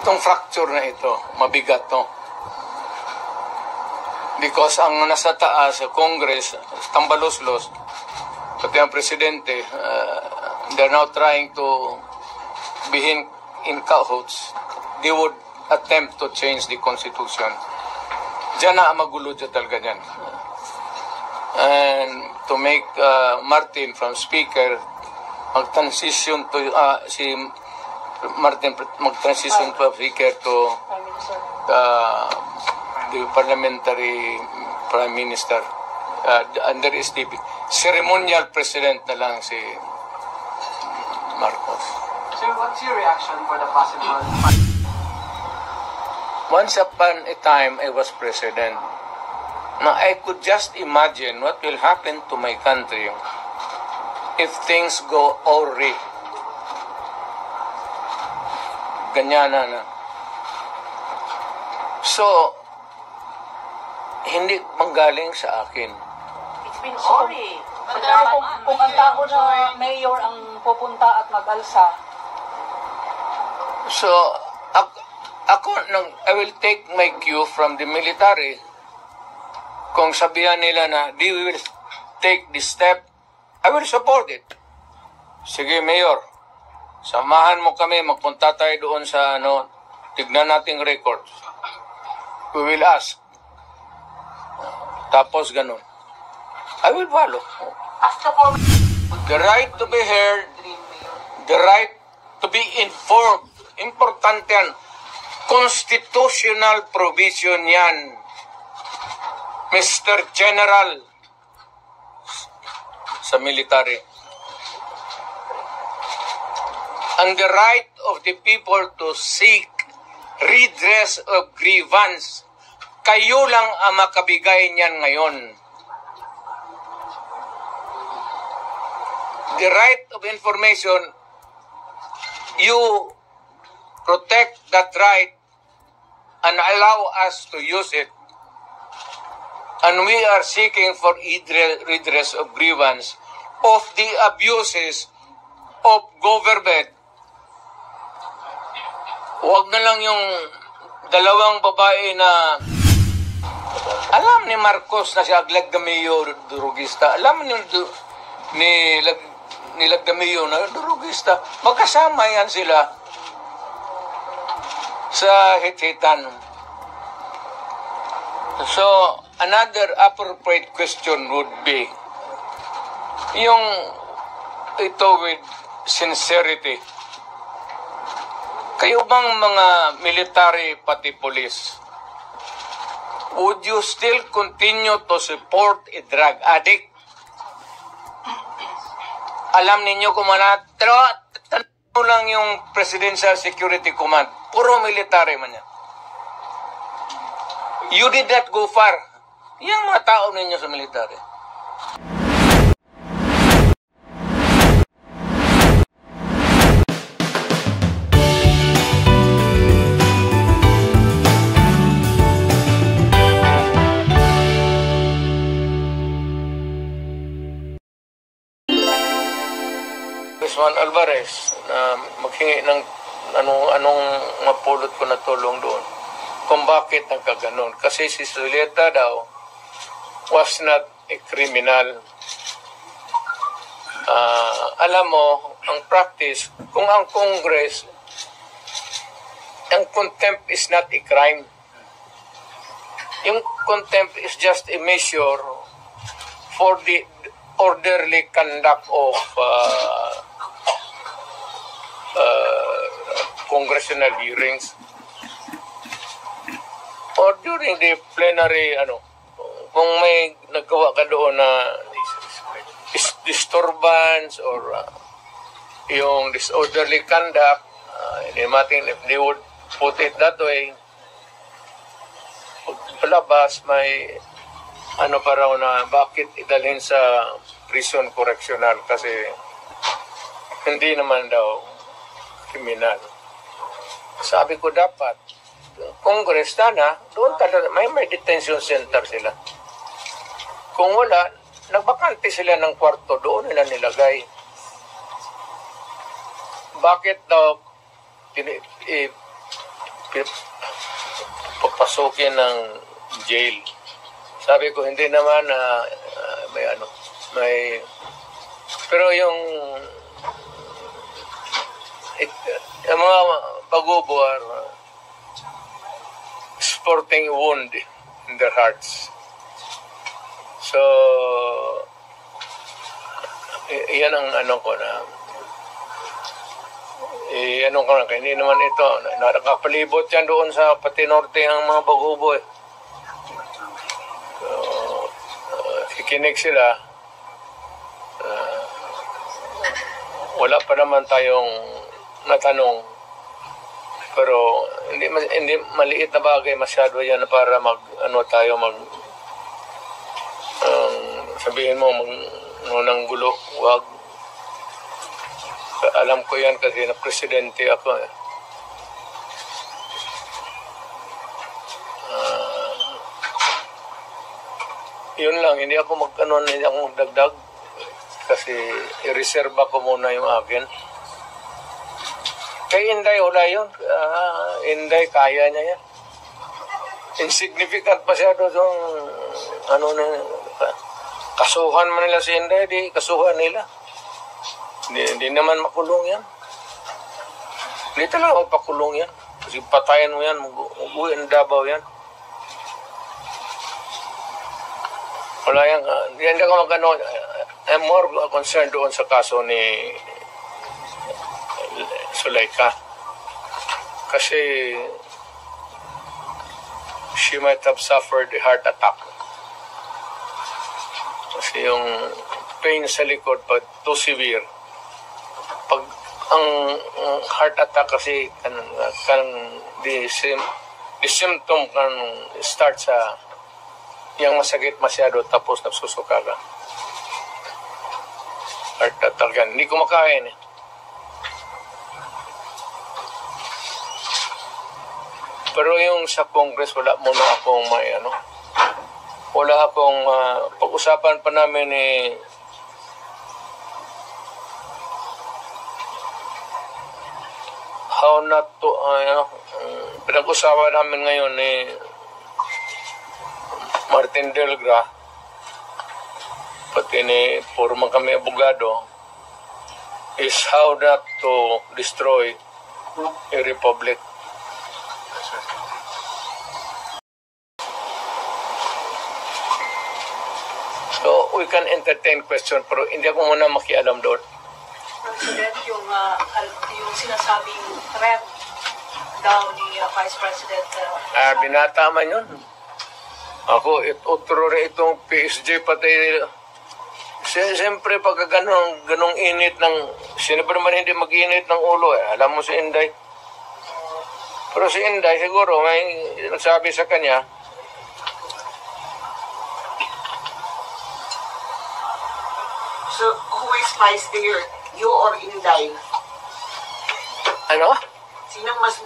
Itong fracture na ito, mabigat to. Because ang nasa taas sa Congress, tambalos-los, pati ang presidente, they're now trying to be in cahoots. They would attempt to change the Constitution. Diyan na magulo dyan talaga dyan. And to make Martin from Speaker mag-transition to si Martin mag-transition to Speaker to the parliamentary Prime Minister. Under STP. Ceremonial President na lang si Marcos. So what's your reaction for the possible... Once upon a time, I was president. Now, I could just imagine what will happen to my country if things go awry. Ganyan na. So, hindi manggaling sa akin. It's been sorry. Kung ang tao na mayor ang pupunta at mag-alsa. So, I will take my cue from the military. Kung sabihan nila na they will take this step, I will support it. Sige, Mayor, samahan mo kami, magpunta tayo doon sa tignan nating records. We will ask. Tapos ganun. I will follow. The right to be heard, the right to be informed. Importante yan. Constitutional provision yan. Mr. General sa military. And the right of the people to seek redress of grievance. Kayo lang ang makabigay niyan ngayon. The right of information, you protect that right and allow us to use it. And we are seeking for redress of grievance of the abuses of government. Huwag na lang yung dalawang babae na alam ni Marcos na si Lagdamillo durugista. Alam ni Lagdamillo na durugista. Magkasama yan sila sa hit-hitan. So, another appropriate question would be, yung ito with sincerity, kayo bang mga military pati police, would you still continue to support a drug addict? Alam ninyo kung tanong lang yung Presidential Security Command, puro military man yan. You did not go far. Yang mga tao ninyo sa military. Congressman Alvarez na maghingi ng anong mapulot ko na tulong doon. Kung bakit nagkaganon. Kasi si Zuleta daw was not a criminal. Alam mo, ang practice, kung ang Congress, ang contempt is not a crime. Yung contempt is just a measure for the orderly conduct of congressional hearings. Or during the plenary, kung may nagawa ka doon na disturbance or yung disorderly conduct, if they would put it that way, palabas may pa raw na bakit idalhin sa prison correctional kasi hindi naman daw kriminal. Sabi ko dapat Congress sana, doon may detention center sila. Kung wala, nagbakante sila ng kwarto, doon nila nilagay. Bakit daw papasukin ng jail. Sabi ko, hindi naman may pero yung yung mga pagubo are sporting wound in their hearts. So, yan ang ko na hindi naman ito nakapalibot yan doon sa pati norte ang mga pagubo eh. So, kikinig sila. Wala pa naman tayong natanong, pero hindi maliit na bagay masyado yan para sabihin mo nang gulo. Wag, alam ko yan kasi na presidente ako eh. Yun lang, hindi ako magdagdag kasi i-reserva ko muna yung akin. Kay Inday, wala yun. Inday, kaya niya yan. Insignificant pa siya doon. Kasuhan man nila si Inday, di kasuhan nila. Hindi naman makulong yan. Hindi talaga magpakulong yan. Kasi patayan mo yan, mag-uwi ang Davao yan. Wala yan. Hindi ako I'm more concerned doon sa kaso ni Zulaika. Kasi she might have suffered a heart attack. Kasi yung pain sa likod pag too severe. Pag ang heart attack kasi the symptom can start sa yung masakit masyado tapos nagsusuka ka. Heart attack yan. Hindi ko makain eh. Pero yung sa Congress, wala muna akong wala akong pag-usapan pa namin how not to, pinag-usapan namin ngayon Martin Delgra, pati puro man kami abogado, is how not to destroy a republic. So, we can entertain question, pero hindi ako muna makialam doon. President, yung sinasabing threat daw ni Vice President. Binata man yun. Ako, utro rin itong PSG pati. Siyempre, pagka ganong init ng, sino ba naman hindi mag-init ng ulo eh? Alam mo si Inday. Pero si Inday, siguro, may nagsabi sa kanya, so, who is spicier? You or Inday? ano? Sinong mas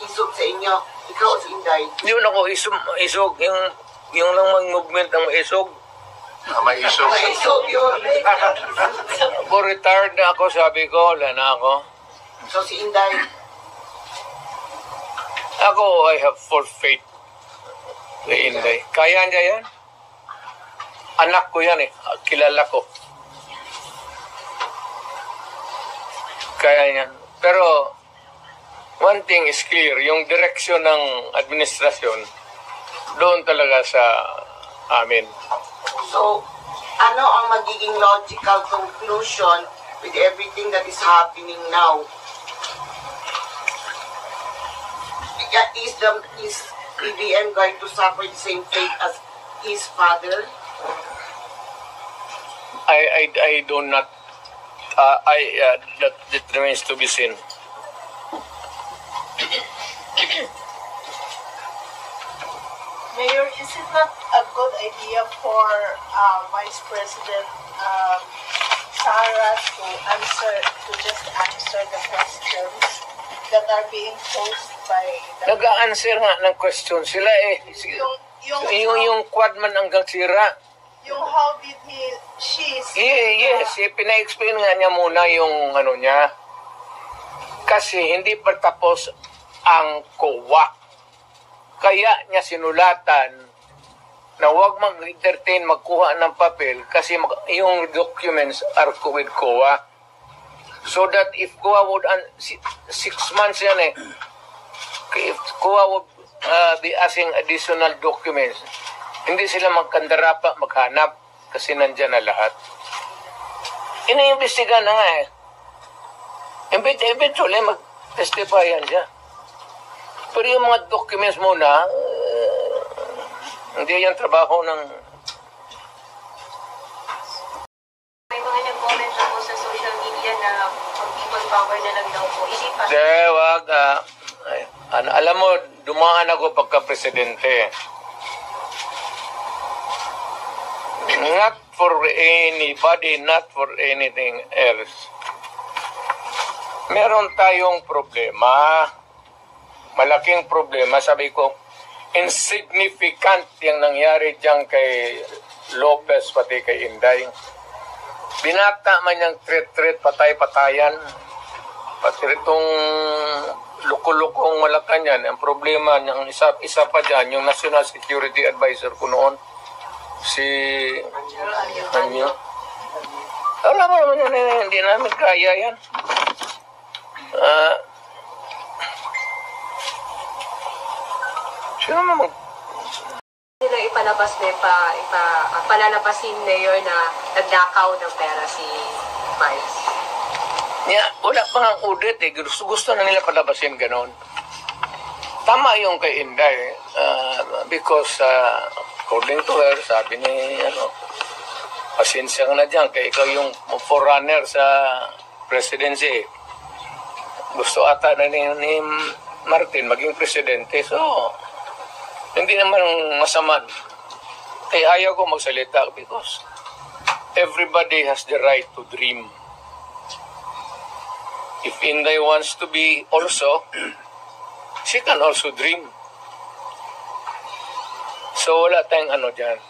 isog sa inyo? Ikaw o si Inday? Yun ako, isog. Yung lang mag-movement ng isog. May isog. May isog yun. Ako retired na ako, sabi ko, wala na ako. So, si Inday? Ako, I have full faith kay Inday. Kaya niya yan. Anak ko yan eh. Kilala ko. Kaya yan. Pero, one thing is clear, yung direksyon ng administrasyon, doon talaga sa amin. So, ano ang magiging logical conclusion with everything that is happening now? Is BBM going to suffer the same fate as his father? I do not, that remains to be seen. Mayor, is it not a good idea for Vice President Sara to just answer the questions that are being posed by the... Nag-a-answer nga ng question sila eh. Yung quad man hanggang sira. Yung how did she see... Yes, pina-explain nga niya muna yung niya. Kasi hindi pa tapos ang COA. Kaya niya sinulatan na huwag mag-entertain magkuha ng papel kasi yung documents are with COA. So that if COA would, 6 months yan eh, if COA would be asking additional documents, hindi sila magkandarapa, maghanap kasi nandyan na lahat. Iniimbestigahan na nga eh. Eventually, mag-testify yan siya. Pero yung mga documents muna, hindi yan trabaho ng... May mga nag-comment na po sa social media na pag-people power na lang daw po. Isipan. Wag. Alam mo, dumaan ako pagka-presidente. Not for anybody, not for anything else. Meron tayong problema. Malaking problema. Sabi ko, insignificant yung nangyari dyan kay Lopez pati kay Inday. Binata man yung threat, patay-patayan. Pati itong luko-lukong Malacanang, ang problema ng isa pa dyan, yung National Security Advisor ko noon, si Anyo. Alam mo naman yun, hindi namin kaya yan. Sino naman nila ipalabas na palalabasin mayor na nagnakaw ng pera si Vice. wala pa nga audit eh. Gusto na nila palabasin ganon. Tama yung kay Inday. Because according to her, sabi ni, pasensya ka na dyan, kaya ikaw yung forerunner sa presidency. Gusto ata na ni Martin maging presidente. So, hindi naman masama. Kaya ayaw ko magsalita because everybody has the right to dream. If Inday wants to be also, she can also dream. So wala tayong dyan.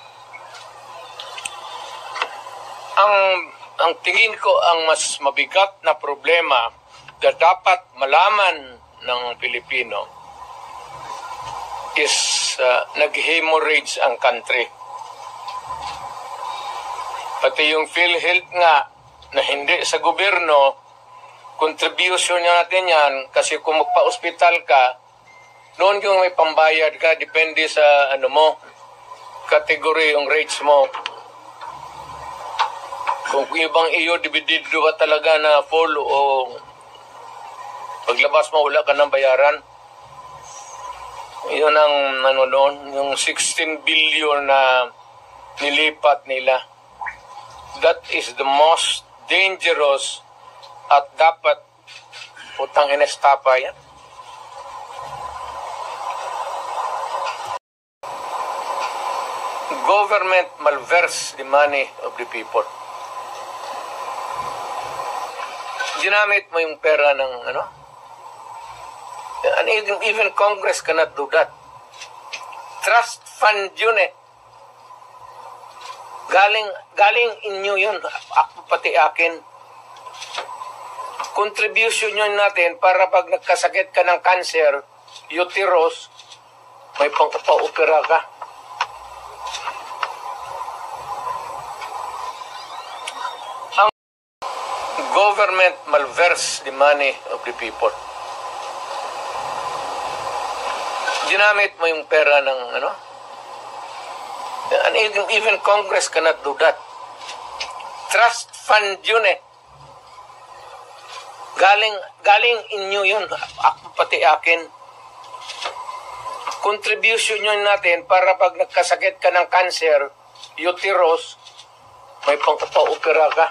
Ang tingin ko ang mas mabigat na problema na dapat malaman ng Pilipino is nag-hemorrhage ang country. Pati yung PhilHealth nga na hindi sa gobyerno, contribution natin yan kasi kung magpa-hospital ka, noon yung may pambayad ka, depende sa category yung rates mo. Kung ibang iyo, dividido ba talaga na full o paglabas mo, wala ka ng bayaran. Yun ang noon, yung 16 billion na nilipat nila. That is the most dangerous at dapat utang inestapa yan. Government malverse the money of the people. Ginamit mo yung pera ng and even Congress cannot do that. Trust fund yun eh. Galing inyo yun. Ako pati akin. Contribution yun natin para pag nagkasakit ka ng cancer, uterus, may pang-opera ka. Ang government malverse the money of the people. Ginamit mo yung pera ng and even Congress cannot do that. Trust fund yun eh. Galing inyo yun. Ako pati akin. Contribution yun natin para pag nagkasakit ka ng cancer, uterus, may pang-opera ka.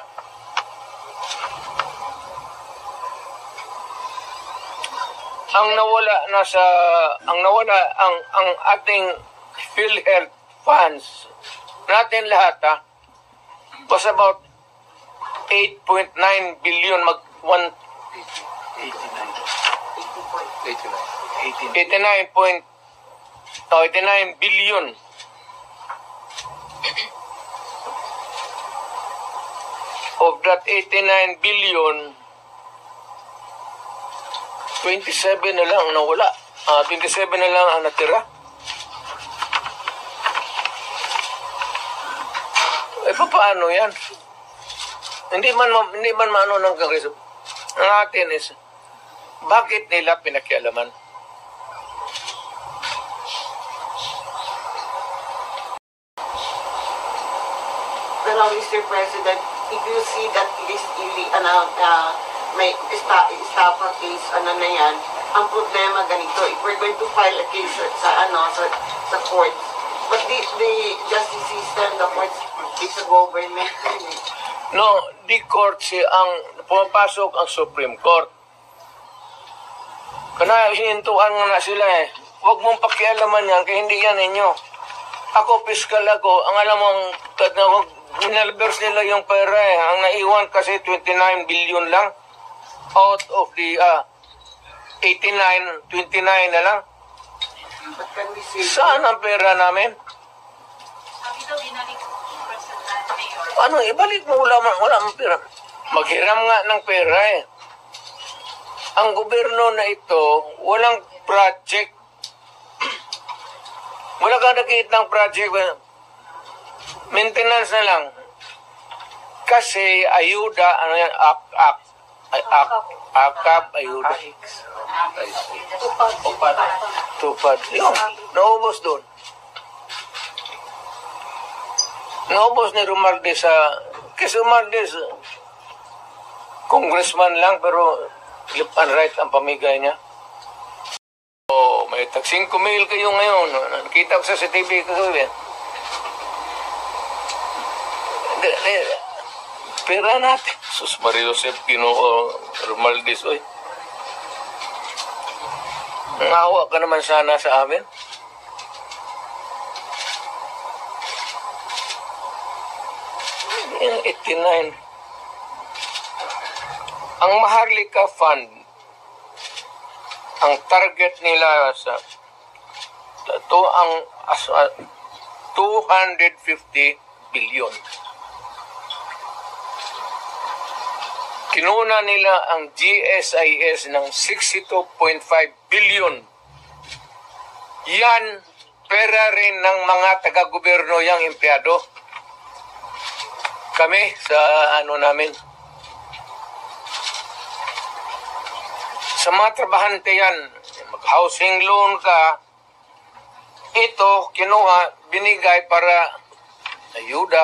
Ang nawala ang ating PhilHealth funds natin lahat was about 8.9 billion 89 billion. Of that 89 billion, 27 na lang ang nawala. 27 na lang ang natira. Paano yan? Hindi man maano ng Kongreso. Ang atin is, bakit nila pinakialaman? Pero Mr. President, if you see that this really, may estafa case, na yan, ang problema ganito, if we're going to file a case sa court, but the justice system, the courts, is a government. No, the court ang pumapasok ang Supreme Court. Kana hinintuan nga na sila eh. Huwag mong pakialaman yan, kaya hindi yan inyo. Ako, piskal ako, ang alam mong, minalbers nila yung pera eh. Ang naiwan kasi 29 billion lang. Out of the 89, 29 na lang. But can we say, Saan ang pera namin? Sabi daw, binalik personal mayor. Ano, ibalik mo, wala mong pera. Maghiram nga ng pera eh. Ang gobyerno na ito, walang project. Wala ka nakikita ng project. Maintenance na lang. Kasi ayuda, ano yan, akap, ayuda. Tupad. Yung, naubos doon. Naubos ni Romualdez kasi Romualdez, congressman lang, pero left and right ang pamigay niya. Oh, may tag 5 mil kayo ngayon. Nakita ko sa CCTV kagabi. Pera natin. Sus Maria Joseph Ginoo Romualdez, oy. Nangawa ka naman sana sa amin. Yung 89. Ang Maharlika Fund, ang target nila sa ito ang 250 billion. Kinuna nila ang GSIS ng 62.5 billion. Yan, pera rin ng mga taga-gobyerno yung empleyado. Kami sa namin. Sa mga trabahante yan, mag-housing loan ka, ito, kinuha, binigay para ayuda.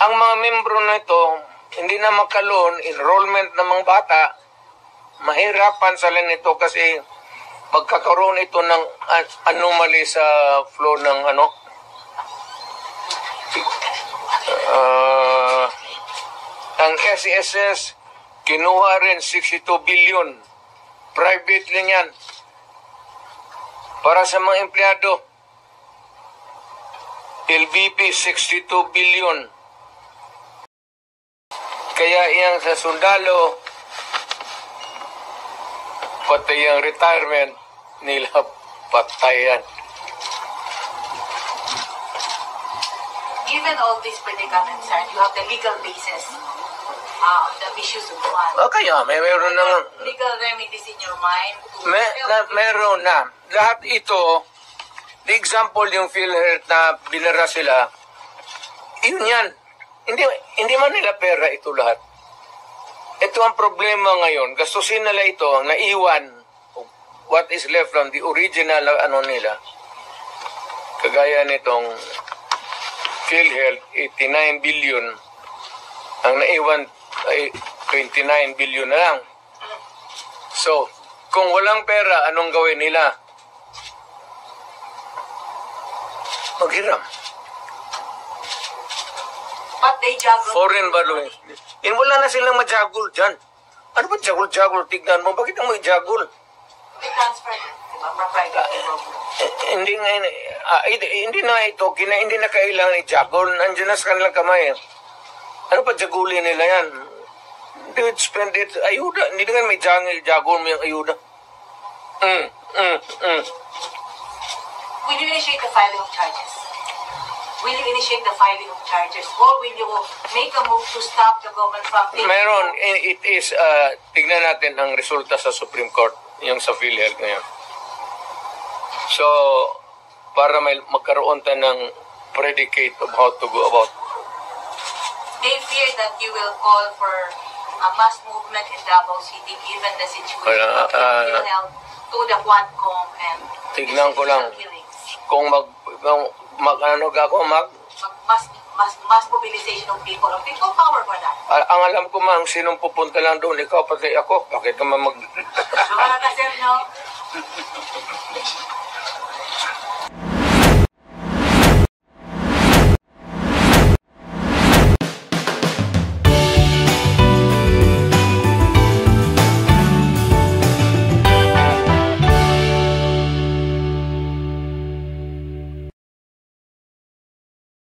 Ang mga membro na ito, hindi na makaloon, enrollment ng mga bata, mahirapan sila nito kasi magkakaroon ito ng anomaly sa flow ng ang SESS, kinuha rin 62 billion. Private lang yan. Para sa mga empleyado, LBP 62 billion. Kaya yang sa sundalo, pati yung retirement nila patayan. Given all these predicaments, sir, you have the legal basis on the issues of one. Kaya mayroon na. Legal remedies in your mind? Meron na. Lahat ito, the example yung PhilHealth na binara sila, yun yan. Hindi man nila pera ito lahat. Ito ang problema ngayon. Gastusin nila ito, naiwan, what is left from the original nila. Kagaya nitong PhilHealth, 89 billion. Ang naiwan ay 29 billion na lang. So, kung walang pera, anong gawin nila? Maghiram. But they juggle. Foreign borrowing. Wala na silang majagul dyan. Ano ba jagul-jagul? Tignan mo. Bakit ang may jagul? They transfer it, diba, from private to government. Hindi na ito. Hindi na kailangan i-jagul. Nandiyan na sa kanilang kamay. Ano pa jagulin nila yan? They would spend it. Ayuda. Hindi na may jagul mo yung ayuda. When you initiate the filing of charges, Will you initiate the filing of charges or will you make a move to stop the government from taking... Mayroon, it is, tignan natin ang resulta sa Supreme Court, yung sa PhilHealth ngayon. So, para magkaroon tayo ng predicate of how to go about. They fear that you will call for a mass movement in Davao City given the situation of PhilHealth to the Quadcom and Tignan ko lang. killings. Kung Mass mobilization of people power for that. ang alam ko man, sinong pupunta lang doon, ikaw pati ako. Bakit ka mag... Wala ka, sir, no?